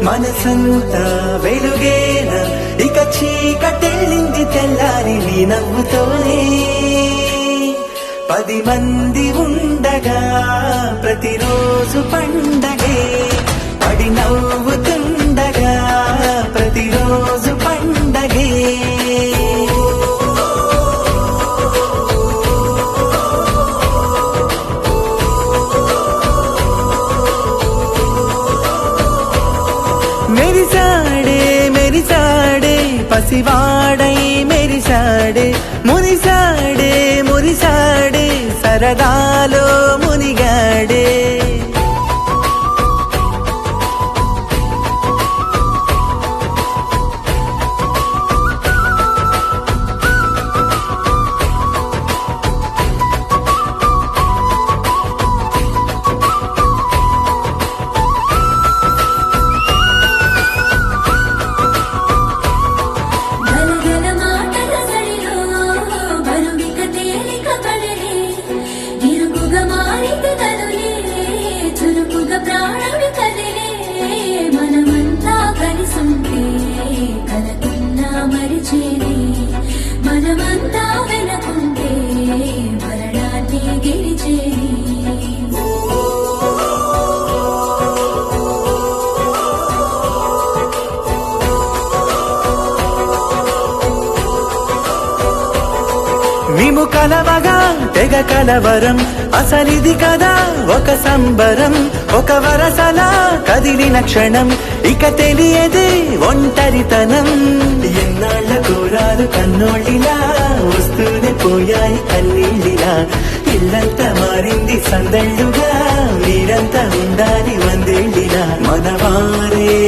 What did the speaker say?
మనసంతా వెలుగేన ఇక చీకటెళ్ళింది తెల్లారి నీ నవ్వుతోనే 10 మంది ఉండగా ప్రతిరోజు పండగే పడి నవ్వుతుండగా ప్రతిరోజు పండగే మెరిసాడే మెరిసాడే పసివాడై మెరిసాడే మురిసాడే మురిసాడే సరదాలో మునిగాడే మనమంతా వెనకుంటే మరణాన్ని గెలిచేది మేము కలవగా తెగ కలవరం అసలిది కదా ఒక సంబరం ఒక వరసలా కదిలిన క్షణం ఇక తెలియదే ఒంటరితనం ఎన్నాళ్ళ కోరాలు కన్నోళ్ళిలా వస్తూనే పోయాయి కన్నీళ్ళిలా ఇల్లంతా మారింది సందళ్ళుగా మీరంతా ఉండాలి వందేళ్ళిలా మనవారే